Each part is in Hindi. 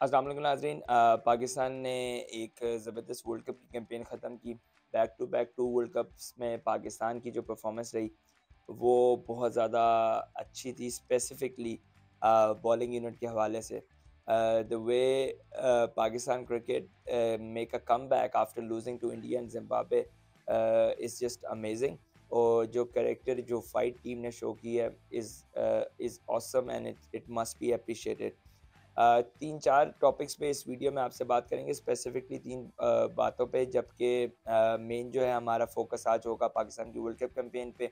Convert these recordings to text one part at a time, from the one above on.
अस्सलाम वालेकुम नाज़रीन। पाकिस्तान ने एक ज़बरदस्त वर्ल्ड कप की कैंपेन ख़त्म की। बैक टू वर्ल्ड कप्स में पाकिस्तान की जो परफॉर्मेंस रही वो बहुत ज़्यादा अच्छी थी, स्पेसिफिकली बॉलिंग यूनिट के हवाले से। The way Pakistan cricket make a come back after losing to India and Zimbabwe is just amazing. और जो कैरेक्टर जो फाइट टीम ने शो की है is awesome and it must be appreciated. 3-4 topics पे इस वीडियो में आपसे बात करेंगे, स्पेसिफिकली 3 बातों पे, जबकि मेन जो है हमारा फोकस आज होगा पाकिस्तान की वर्ल्ड कप कैंपेन पे।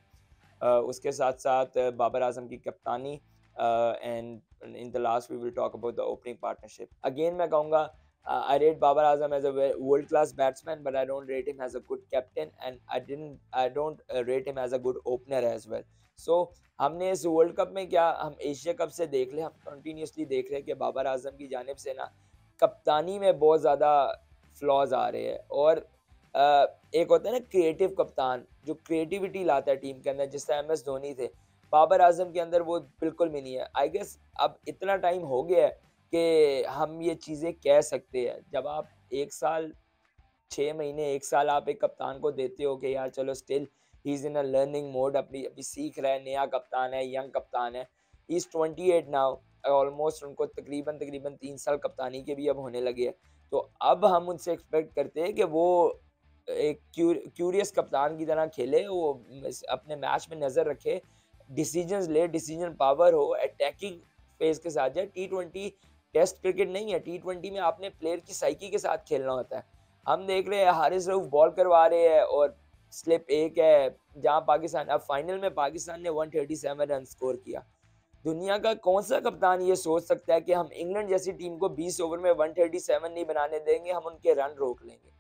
उसके साथ-साथ बाबर आज़म की कप्तानी and in the last we will talk about the opening partnership. Again मैं कहूँगा I rate Babar Azam as a world class batsman but I don't rate him as a good captain and I don't rate him as a good opener as well. So हमने इस वर्ल्ड कप में क्या हम एशिया कप से देख लें, हम कंटिन्यूसली देख रहे हैं कि बाबर आजम की जानिब से ना कप्तानी में बहुत ज़्यादा फ्लॉज आ रहे हैं। और एक होता है ना क्रिएटिव कप्तान जो क्रिएटिविटी लाता है टीम के अंदर, जिस तरह MS धोनी थे, बाबर आजम के अंदर वो बिल्कुल भी नहीं है। आई गेस अब इतना टाइम हो गया है कि हम ये चीज़ें कह सकते हैं। जब आप 1 साल 6 महीने 1 साल आप एक कप्तान को देते हो कि यार चलो still he is in a learning mode, अभी अभी सीख रहा है, नया कप्तान है, यंग कप्तान है, ही इज़ 28 नाउ, ऑलमोस्ट उनको तकरीबन तकरीबन 3 साल कप्तानी के भी अब होने लगे हैं। तो अब हम उनसे एक्सपेक्ट करते हैं कि वो एक क्यूरियस कप्तान की तरह खेले, वो अपने मैच में नज़र रखे, डिसीजंस ले, डिसीजन पावर हो, अटैकिंग फेज के साथ जाए। T20 टेस्ट क्रिकेट नहीं है, T20 में आपने प्लेयर की साइकी के साथ खेलना होता है। हम देख रहे हैं हारिस रऊफ बॉल करवा रहे हैं और स्लिप एक है, जहां पाकिस्तान अब फाइनल में पाकिस्तान ने 137 रन स्कोर किया। दुनिया का कौन सा कप्तान ये सोच सकता है कि हम इंग्लैंड जैसी टीम को 20 ओवर में 137 नहीं बनाने देंगे, हम उनके रन रोक लेंगे।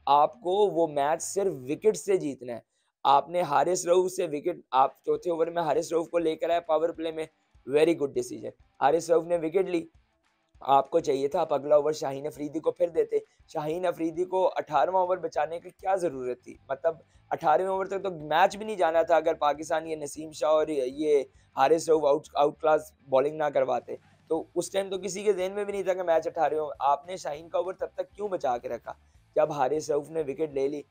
आपको वो मैच सिर्फ विकेट से जीतना है। आपने हारिस रऊफ से विकेट, आप चौथे ओवर में हारिस रऊफ को लेकर आए पावर प्ले में, very good decision. Haris Rauf ने विकेट ली, आपको चाहिए था आप अगला ओवर शाहीन अफरीदी को फिर देते। शाहीन अफरीदी को 18वां ओवर बचाने की क्या ज़रूरत थी? मतलब 18वें ओवर तक तो मैच भी नहीं जाना था अगर पाकिस्तान ये नसीम शाह और ये Haris Rauf out out class bowling ना करवाते। तो उस टाइम तो किसी के ज़हन में भी नहीं था कि मैच 18वें ओवर, आपने शाहीन का ओवर तब तक क्यों बचा के रखा? जब हारिस रऊफ ने विकेट ले ली,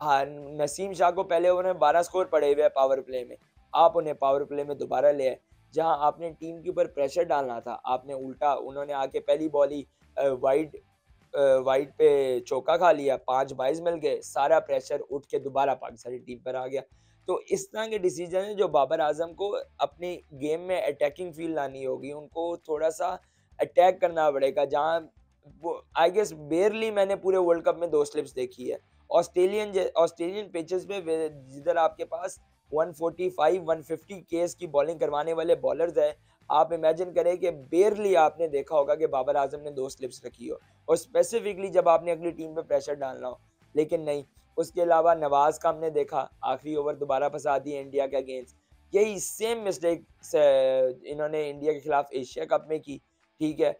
हाँ, नसीम शाह को पहले ओवर में 12 स्कोर पड़े हुए हैं पावर प्ले में, आप उन्हें पावर प्ले में दोबारा ले आए। जहाँ आपने टीम के ऊपर प्रेशर डालना था, आपने उल्टा, उन्होंने आके पहली बॉल ही वाइड पे चौका खा लिया, 5 बाइज़ मिल गए, सारा प्रेशर उठ के दोबारा पाकिस्तानी टीम पर आ गया। तो इस तरह के डिसीजन हैं जो बाबर आज़म को अपनी गेम में अटैकिंग फ़ील लानी होगी, उनको थोड़ा-सा अटैक करना पड़ेगा। जहाँ वो आई गेस बेयरली मैंने पूरे वर्ल्ड कप में 2 स्लिप्स देखी है। ऑस्ट्रेलियन पिचेस पे जिधर आपके पास 145 150 केस की बॉलिंग करवाने वाले बॉलर्स हैं, आप इमेजिन करें कि बेयरली आपने देखा होगा कि बाबर आजम ने 2 स्लिप्स रखी हो, और स्पेसिफिकली जब आपने अगली टीम पे प्रेशर डालना हो। लेकिन नहीं, उसके अलावा नवाज का हमने देखा आखिरी ओवर दोबारा फंसा दिए इंडिया के अगेंस्ट। यही सेम मिस्टेक इन्होंने इंडिया के खिलाफ एशिया कप में की। ठीक है,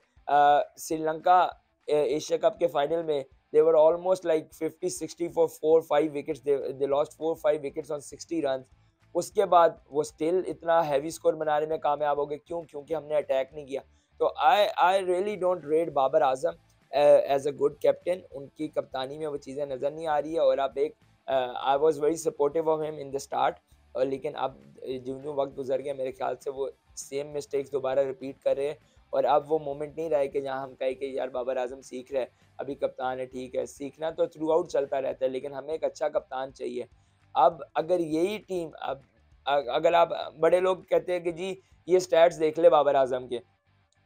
श्रीलंका एशिया कप के फाइनल में they were almost like 50-60 for 4-5 wickets. They lost 4-5 wickets on 60 runs. उसके बाद वो स्टिल इतना हैवी स्कोर बनाने में कामयाब हो गए, क्यों? क्योंकि हमने अटैक नहीं किया। तो I really don't rate Babar Azam as a good captain. उनकी कप्तानी में वो चीज़ें नज़र नहीं आ रही है। और अब एक I was very supportive of him in the start, और लेकिन अब जो जो वक्त गुजर गया, मेरे ख्याल से वो सेम मिस्टेक्स दोबारा रिपीट कर रहे हैं। और अब वो मोमेंट नहीं रहा है कि जहाँ हम कहें कि यार बाबर आजम सीख रहा है, अभी कप्तान है, ठीक है, सीखना तो थ्रू आउट चलता रहता है, लेकिन हमें एक अच्छा कप्तान चाहिए। अब अगर यही टीम, अब अगर आप, बड़े लोग कहते हैं कि जी ये स्टैट्स देख ले बाबर आजम के,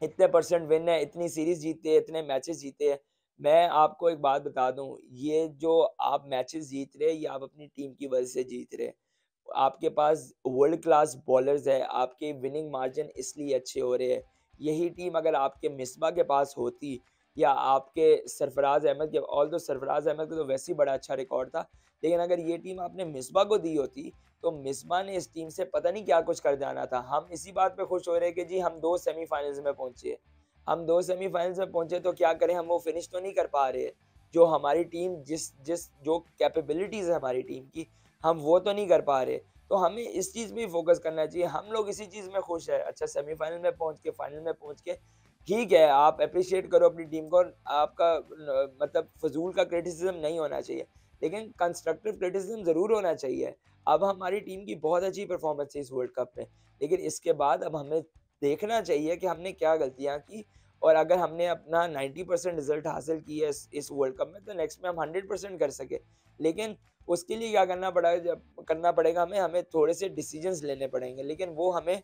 इतने परसेंट विन है, इतनी सीरीज जीते हैं, इतने मैचेस जीते हैं। मैं आपको एक बात बता दूं, ये जो आप मैचेस जीत रहे हैं, ये आप अपनी टीम की वजह से जीत रहे हैं। आपके पास वर्ल्ड क्लास बॉलर्स है, आपके विनिंग मार्जिन इसलिए अच्छे हो रहे हैं। यही टीम अगर आपके मिसबा के पास होती, या आपके सरफराज अहमद के, ऑल दो सरफराज अहमद का तो वैसे ही बड़ा अच्छा रिकॉर्ड था, लेकिन अगर ये टीम आपने मिसबा को दी होती, तो मिसबा ने इस टीम से पता नहीं क्या कुछ कर जाना था। हम इसी बात पे खुश हो रहे हैं कि जी हम 2 सेमीफाइनल्स में पहुंचे, हम 2 सेमीफाइनल्स में पहुंचे, तो क्या करें, हम वो फिनिश तो नहीं कर पा रहे। जो हमारी टीम जिस जिस जो कैपेबिलिटीज है हमारी टीम की, हम वो तो नहीं कर पा रहे। तो हमें इस चीज़ में फोकस करना चाहिए। हम लोग इसी चीज़ में खुश है, अच्छा सेमीफाइनल में पहुंच के, फाइनल में पहुंच के ठीक है, आप एप्रिशिएट करो अपनी टीम को, और आपका मतलब फजूल का क्रिटिसिज्म नहीं होना चाहिए, लेकिन कंस्ट्रक्टिव क्रिटिसिज्म ज़रूर होना चाहिए। अब हमारी टीम की बहुत अच्छी परफॉर्मेंस है इस वर्ल्ड कप में, लेकिन इसके बाद अब हमें देखना चाहिए कि हमने क्या गलतियाँ की, और अगर हमने अपना 90% रिजल्ट हासिल किया इस वर्ल्ड कप में, तो नेक्स्ट में हम 100% कर सके। लेकिन उसके लिए क्या करना पड़ेगा, हमें हमें थोड़े से डिसीजंस लेने पड़ेंगे, लेकिन वो हमें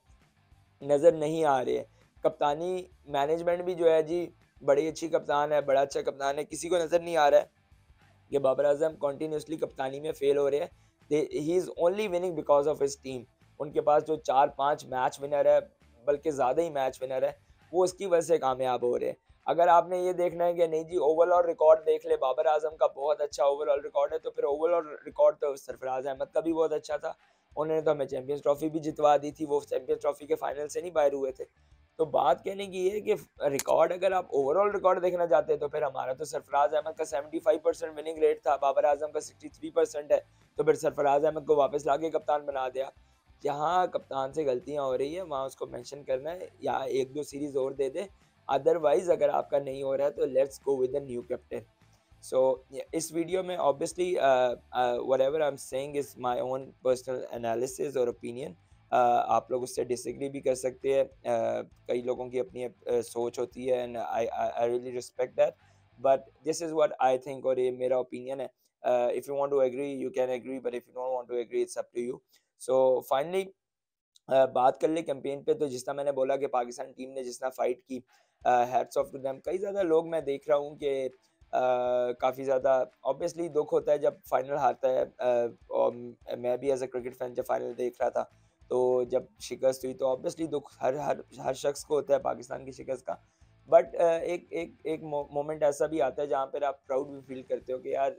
नज़र नहीं आ रहे हैं। कप्तानी मैनेजमेंट भी जो है जी, बड़ी अच्छी कप्तान है, बड़ा अच्छा कप्तान है, किसी को नज़र नहीं आ रहा है कि बाबर आज़म कंटिन्यूअसली कप्तानी में फेल हो रहे हैं। He is only winning because of his team. उनके पास जो 4-5 मैच विनर है, बल्कि ज़्यादा ही मैच विनर है, वो उसकी वजह से कामयाब हो रहे हैं। अगर आपने ये देखना है कि नहीं जी ओवरऑल रिकॉर्ड देख ले, बाबर आज़म का बहुत अच्छा ओवरऑल रिकॉर्ड है, तो फिर ओवरऑल रिकॉर्ड तो सरफराज अहमद का भी बहुत अच्छा था। उन्होंने तो हमें चैंपियंस ट्रॉफी भी जितवा दी थी, वो चैंपियंस ट्रॉफी के फाइनल से नहीं बाहर हुए थे। तो बात कहने की ये है कि रिकॉर्ड, अगर आप ओवरऑल रिकॉर्ड देखना चाहते हैं, तो फिर हमारा तो सरफराज अहमद का 75% विनिंग रेट था, बाबर आजम का 63% है, तो फिर सरफराज अहमद को वापस लाके कप्तान बना दिया। जहाँ कप्तान से गलतियां हो रही है वहाँ उसको मेंशन करना है, या एक दो सीरीज और दे दे। अदरवाइज अगर आपका नहीं हो रहा है तो let's go with the new captain. So इस वीडियो में obviously whatever I am saying is my own personal analysis और ओपिनियन। आप लोग उससे डिसएग्री भी कर सकते हैं, कई लोगों की अपनी सोच होती है, and I really respect that, but this is what I think, और ये मेरा ओपिनियन है। If you want to agree you can agree, but if you don't want to agree it's up to you. So finally बात कर ले कैंपेन पे, तो जिस तरह मैंने बोला कि पाकिस्तान टीम ने जिस तरह फाइट की, हैट्स ऑफ टू देम। कई ज़्यादा लोग मैं देख रहा हूँ कि काफ़ी ज़्यादा ऑब्वियसली दुख होता है जब फाइनल हारता है, और मैं भी एज अ क्रिकेट फैन जब फाइनल देख रहा था, तो जब शिकस्त हुई तो ऑब्वियसली दुख हर हर हर शख्स को होता है पाकिस्तान की शिकस्त का। बट एक एक एक मोमेंट ऐसा भी आता है जहाँ पर आप प्राउड भी फील करते हो कि यार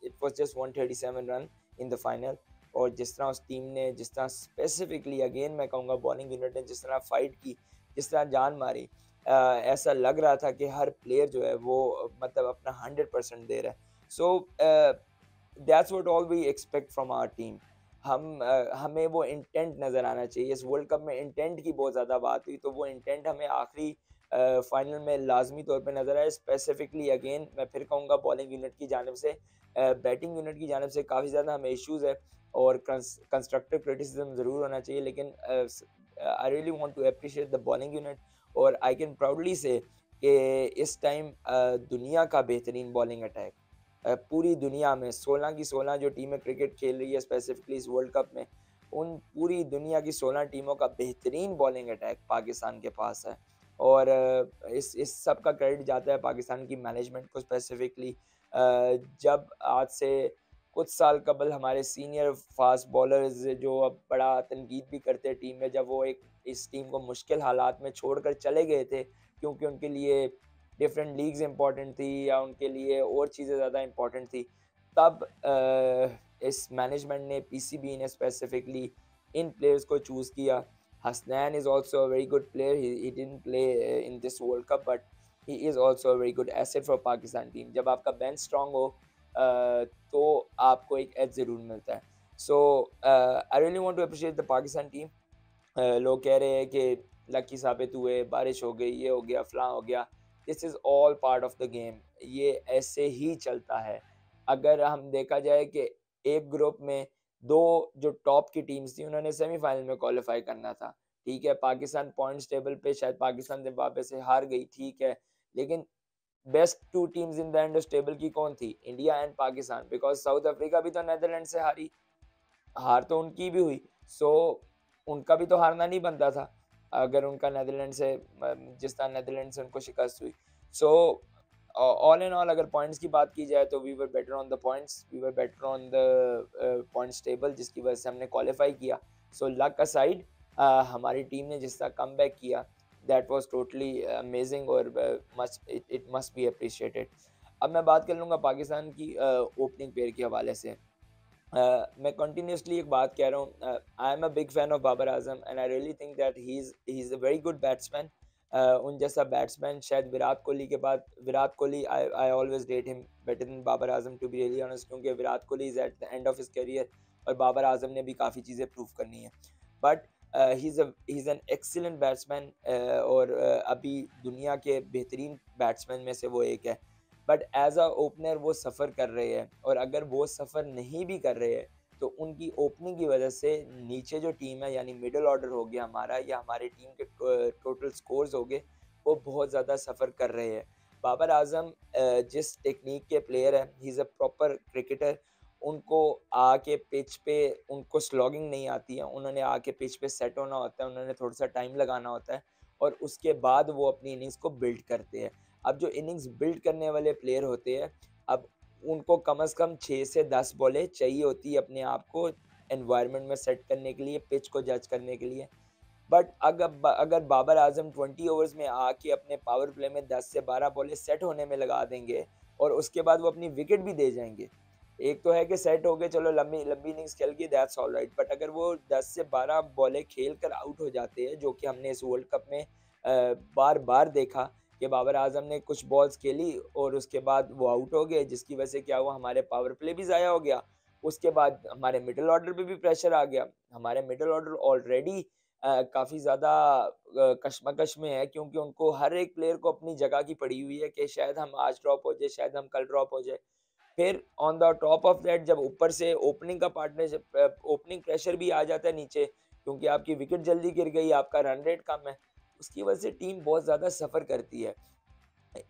it was just 137 run in the final, और जिस तरह उस टीम ने, जिस तरह स्पेसिफिकली अगेन मैं कहूँगा बॉलिंग यूनिट ने जिस तरह फाइट की, जिस तरह जान मारी, ऐसा लग रहा था कि हर प्लेयर जो है वो मतलब अपना 100% दे रहा है। So that's what all we expect from our team. हमें वो इंटेंट नज़र आना चाहिए। इस वर्ल्ड कप में इंटेंट की बहुत ज़्यादा बात हुई, तो वो इंटेंट हमें आखिरी फाइनल में लाजमी तौर पे नज़र आया। स्पेसिफिकली अगेन मैं फिर कहूँगा बॉलिंग यूनिट की जानब से, बैटिंग यूनिट की जानब से काफ़ी ज़्यादा हमें इश्यूज़ है, और कंस्ट्रक्टिव क्रिटिसिज्म ज़रूर होना चाहिए, लेकिन I really want to appreciate the bowling unit, और आई कैन प्राउडली से कि इस टाइम दुनिया का बेहतरीन बॉलिंग अटैक, पूरी दुनिया में 16 की 16 जो टीमें क्रिकेट खेल रही है स्पेसिफिकली इस वर्ल्ड कप में, उन पूरी दुनिया की 16 टीमों का बेहतरीन बॉलिंग अटैक पाकिस्तान के पास है। और इस सब का क्रेडिट जाता है पाकिस्तान की मैनेजमेंट को स्पेसिफिकली। जब आज से कुछ साल कबल हमारे सीनियर फास्ट बॉलर्स जो अब बड़ा तनकीद भी करते हैं टीम में, जब वो एक इस टीम को मुश्किल हालात में छोड़कर चले गए थे, क्योंकि उनके लिए डिफरेंट लीग्स इंपॉर्टेंट थी या उनके लिए और चीज़ें ज़्यादा इंपॉर्टेंट थी, तब इस मैनेजमेंट ने, पीसीबी ने स्पेसिफिकली इन प्लेयर्स को चूज़ किया। Hasnain is also a very good player, he didn't play in this world cup, but he is also a very good asset for Pakistan team. जब आपका बेंच स्ट्रांग हो तो आपको एक एज ज़रूर मिलता है। So I really want to appreciate the Pakistan team. लोग कह रहे हैं कि लकी साबित हुए, बारिश हो गई, ये हो गया, फलां हो गया। This is all part of the game, ये ऐसे ही चलता है। अगर हम देखा जाए कि एक ग्रुप में दो जो टॉप की टीम्स थी, उन्होंने सेमीफाइनल में क्वालिफाई करना था, ठीक है। पाकिस्तान पॉइंट्स टेबल पे शायद पाकिस्तान जिम्बाब्वे से हार गई, ठीक है, लेकिन best two teams in the end of table की कौन थी? India and Pakistan, because south Africa भी तो नीदरलैंड से हारी, हार तो उनकी भी हुई। सो उनका भी तो हारना नहीं बनता था, अगर उनका नीदरलैंड से जिस तरह नीदरलैंड से उनको शिकस्त हुई। सो ऑल इन ऑल अगर पॉइंट्स की बात की जाए तो we were better on the points, we were better on the points table, जिसकी वजह से हमने क्वालिफाई किया। सो लक असाइड, हमारी टीम ने जिस तरह कम बैक किया, दैट वाज टोटली अमेजिंग, और इट मस्ट बी अप्रिशिएटेड। अब मैं बात कर लूँगा पाकिस्तान की ओपनिंग पेयर के हवाले से। मैं कंटिन्यूसली एक बात कह रहा हूँ, I am a big fan of Babar Azam, and I really think that he is a very good batsman. उन जैसा बैट्समैन शायद विराट कोहली के बाद, Virat Kohli I I always rate him better than Babar Azam to be really honest, क्योंकि Virat Kohli is at the end of his career, और बाबर आजम ने भी काफ़ी चीज़ें प्रूव करनी है। But he is an excellent batsman, और अभी दुनिया के बेहतरीन बैट्समैन में से वो एक है। बट एज़ अ ओपनर वो सफ़र कर रहे हैं, और अगर वो सफ़र नहीं भी कर रहे हैं तो उनकी ओपनिंग की वजह से नीचे जो टीम है, यानी मिडल ऑर्डर हो गया हमारा, या हमारी टीम के टोटल स्कोर्स हो गए, वो बहुत ज़्यादा सफ़र कर रहे हैं। बाबर आजम जिस टेक्निक के प्लेयर हैं, ही इज़ अ प्रॉपर क्रिकेटर। उनको आके पिच पे उनको स्लॉगिंग नहीं आती है, उन्होंने आके पिच पे सेट होना होता है, उन्होंने थोड़ा सा टाइम लगाना होता है, और उसके बाद वो अपनी इनिंग्स को बिल्ड करते हैं। अब जो इनिंग्स बिल्ड करने वाले प्लेयर होते हैं, अब उनको कम से कम 6 से 10 बॉलें चाहिए होती है अपने आप को एनवायरनमेंट में सेट करने के लिए, पिच को जज करने के लिए। बट अगर बाबर आजम 20 ओवर्स में आके अपने पावर प्ले में 10 से 12 बॉलें सेट होने में लगा देंगे, और उसके बाद वो अपनी विकेट भी दे जाएंगे। एक तो है कि सेट हो गए, चलो लंबी लंबी इनिंग्स खेल के, दैट्स ऑल राइट। बट अगर वो 10 से 12 बॉलें खेल कर आउट हो जाते हैं, जो कि हमने इस वर्ल्ड कप में बार बार देखा कि बाबर आजम ने कुछ बॉल्स खेली और उसके बाद वो आउट हो गए, जिसकी वजह से क्या हुआ, हमारे पावर प्ले भी ज़ाया हो गया। उसके बाद हमारे मिडल ऑर्डर पे भी प्रेशर आ गया। हमारे मिडल ऑर्डर ऑलरेडी काफ़ी ज़्यादा कशमकश में है, क्योंकि उनको हर एक प्लेयर को अपनी जगह की पड़ी हुई है कि शायद हम आज ड्रॉप हो जाए, शायद हम कल ड्रॉप हो जाए। फिर on the top of that, जब ऊपर से ओपनिंग का पार्टनरशिप, ओपनिंग प्रेशर भी आ जाता है नीचे, क्योंकि आपकी विकेट जल्दी गिर गई, आपका रन रेट कम है, उसकी वजह से टीम बहुत ज़्यादा सफ़र करती है।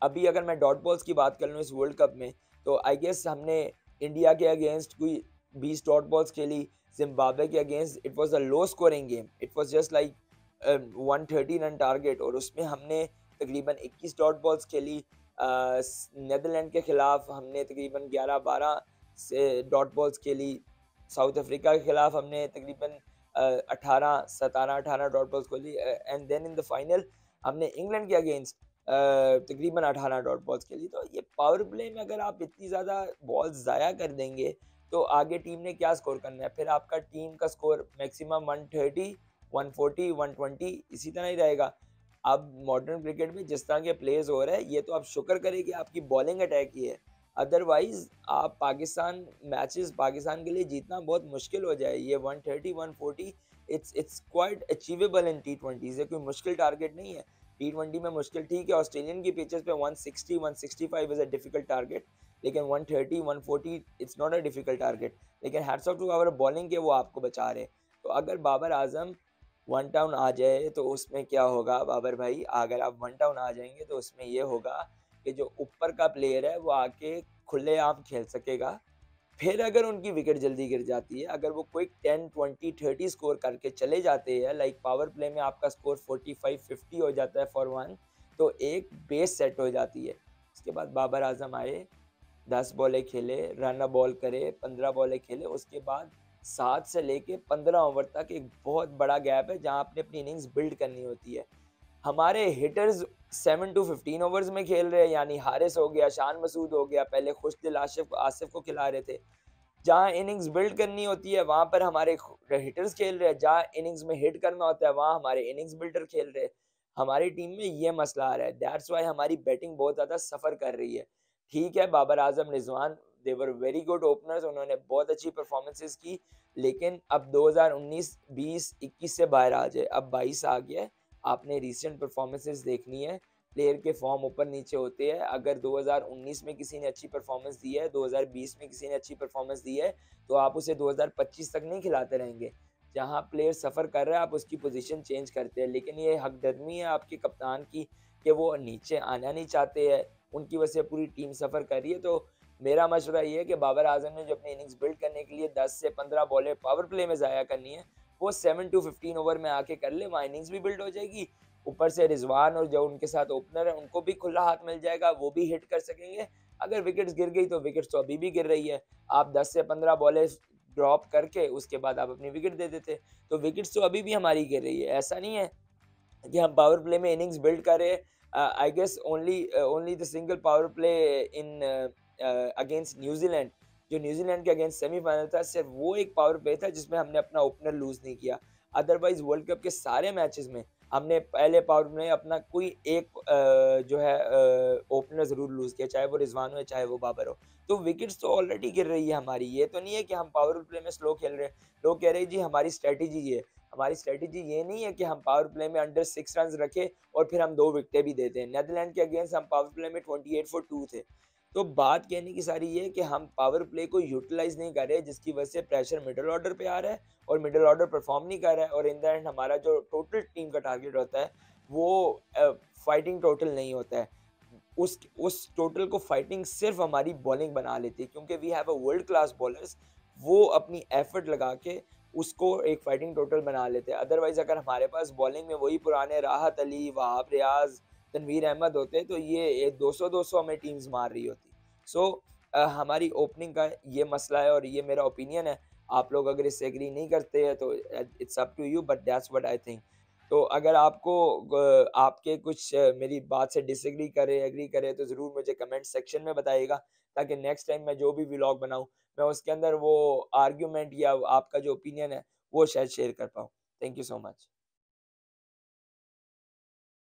अभी अगर मैं डॉट बॉल्स की बात कर लूँ इस वर्ल्ड कप में, तो आई गेस हमने इंडिया के अगेंस्ट कोई 20 डॉट बॉल्स खेली, जिम्बाब्वे के against it was a low scoring game, it was just like 130 run target, और उसमें हमने तकरीबन 21 डॉट बॉल्स खेली। नीदरलैंड के खिलाफ हमने तकरीबन 11-12 से डॉट बॉल्स खेली। साउथ अफ्रीका के खिलाफ हमने तकरीबन 18 17-18 डॉट बॉल्स खेली, and then in the final हमने इंग्लैंड के अगेंस्ट तकरीबन 18 डॉट बॉल्स खेली। तो ये पावर प्ले में अगर आप इतनी ज़्यादा बॉल्स ज़ाया कर देंगे, तो आगे टीम ने क्या स्कोर करना है? फिर आपका टीम का स्कोर मैक्सिमम 130, 140, 120 इसी तरह ही रहेगा। अब मॉडर्न क्रिकेट में जिस तरह के प्लेस हो रहे हैं, ये तो आप शुक्र करें कि आपकी बॉलिंग अटैक ही है। अदरवाइज़ आप पाकिस्तान के लिए जीतना बहुत मुश्किल हो जाए। ये 130, 140 इट्स क्वाइट अचीवेबल इन टी20। ये कोई मुश्किल टारगेट नहीं है। टी20 में मुश्किल ठीक है, ऑस्ट्रेलियन की पिचेस पे 160, 165 इज़ अ डिफिकल्ट टारगेट, लेकिन 130, 140 it's not a difficult target. लेकिन hats off to our bowling के वो आपको बचा रहे हैं। तो अगर बाबर आजम वन डाउन आ जाए तो उसमें क्या होगा बाबर भाई, अगर आप वन डाउन आ जाएंगे तो उसमें ये होगा कि जो ऊपर का प्लेयर है वो आके खुलेआम खेल सकेगा। फिर अगर उनकी विकेट जल्दी गिर जाती है, अगर वो क्विक 10, 20, 30 स्कोर करके चले जाते हैं, लाइक पावर प्ले में आपका स्कोर 45, 50 हो जाता है फॉर वन, तो एक बेस सेट हो जाती है। उसके बाद बाबर आजम आए, 10 बॉलें खेले, रन बॉल करे, 15 बॉलें खेले, उसके बाद 7 से लेके 15 ओवर तक एक बहुत बड़ा गैप है जहाँ आपने अपनी इनिंग्स बिल्ड करनी होती है। हमारे हिटर्स 7 टू 15 ओवर्स में खेल रहे हैं, यानी हारिस हो गया, शान मसूद हो गया, पहले खुशदिल आसिफ आसिफ को खिला रहे थे। जहाँ इनिंग्स बिल्ड करनी होती है वहाँ पर हमारे हिटर्स खेल रहे हैं, जहाँ इनिंग्स में हिट करना होता है वहाँ हमारे इनिंग्स बिल्डर खेल रहे हैं। हमारी टीम में ये मसला आ रहा है, दैट्स वाई हमारी बैटिंग बहुत ज़्यादा सफ़र कर रही है। ठीक है, बाबर आजम, रिजवान, दे वर वेरी गुड ओपनर्स, उन्होंने बहुत अच्छी परफॉर्मेंसेस की, लेकिन अब 2019, 20, 21 से बाहर आ जाए, अब 22 आ गया है। आपने रिसेंट परफॉर्मेंसेस देखनी है, प्लेयर के फॉर्म ऊपर नीचे होते हैं। अगर 2019 में किसी ने अच्छी परफॉर्मेंस दी है, 2020 में किसी ने अच्छी परफॉर्मेंस दी है, तो आप उसे 2025 तक नहीं खिलाते रहेंगे। जहाँ प्लेयर सफ़र कर रहा है आप उसकी पोजीशन चेंज करते हैं, लेकिन ये हकदर्मी है आपके कप्तान की कि वो नीचे आना नहीं चाहते हैं, उनकी वजह से पूरी टीम सफ़र कर रही है। तो मेरा मशवरा ये है कि बाबर आजम ने जो अपनी इनिंग्स बिल्ड करने के लिए 10 से 15 बॉलें पावर प्ले में ज़ाया करनी है, वो 7 टू 15 ओवर में आके कर ले, वहाँ इनिंग्स भी बिल्ड हो जाएगी। ऊपर से रिजवान और जो उनके साथ ओपनर है उनको भी खुला हाथ मिल जाएगा, वो भी हिट कर सकेंगे। अगर विकेट्स गिर गई तो विकेट्स तो अभी भी गिर रही है, आप 10 से 15 बॉलें ड्रॉप करके उसके बाद आप अपनी विकेट दे देते, तो विकेट्स तो अभी भी हमारी गिर रही है। ऐसा नहीं है कि हम पावर प्ले में इनिंग्स बिल्ड कर रहे हैं। I guess only the single power play in against New Zealand, जो न्यूजीलैंड के अगेंस्ट सेमीफाइनल था, सिर्फ वो एक पावर प्ले था जिसमें हमने अपना ओपनर लूज नहीं किया। अदरवाइज वर्ल्ड कप के सारे मैचेस में हमने पहले पावर में अपना कोई एक जो है ओपनर ज़रूर लूज़ किया, चाहे वो रिजवान हो या चाहे वो बाबर हो। तो विकेट्स तो ऑलरेडी गिर रही है हमारी, ये तो नहीं है कि हम पावर प्ले में स्लो खेल रहे हैं। लोग कह रहे हैं जी हमारी स्ट्रेटेजी ये है, हमारी स्ट्रेटजी ये नहीं है कि हम पावर प्ले में अंडर 6 रन रखें और फिर हम 2 विकेटें भी देते हैं। नीदरलैंड के अगेंस्ट हम पावर प्ले में 28 फॉर 2 थे। तो बात कहने की सारी ये है कि हम पावर प्ले को यूटिलाइज़ नहीं कर रहे, जिसकी वजह से प्रेशर मिडल ऑर्डर पे आ रहा है और मिडल ऑर्डर परफॉर्म नहीं कर रहा है, और इन द एंड हमारा जो टोटल टीम का टारगेट होता है वो फाइटिंग टोटल नहीं होता है। उस टोटल को फाइटिंग सिर्फ हमारी बॉलिंग बना लेती है, क्योंकि we have a world class bowlers. वो अपनी एफर्ट लगा के उसको एक फाइटिंग टोटल बना लेते हैं। अदरवाइज अगर हमारे पास बॉलिंग में वही पुराने राहत अली, वहाब रियाज, तनवीर अहमद होते तो ये 200-200 हमें टीम्स मार रही होती। सो हमारी ओपनिंग का ये मसला है और ये मेरा ओपिनियन है। आप लोग अगर इससे एग्री नहीं करते हैं तो it's up to you, but that's what I think. तो अगर आपको आपके कुछ मेरी बात से डिसएग्री करे, एग्री करे, तो ज़रूर मुझे कमेंट सेक्शन में बताइएगा, ताकि नेक्स्ट टाइम मैं जो भी व्लॉग बनाऊँ, मैं उसके अंदर वो आर्ग्यूमेंट या आपका जो ओपिनियन है, वो शायद शेयर कर पाऊँ। Thank you so much.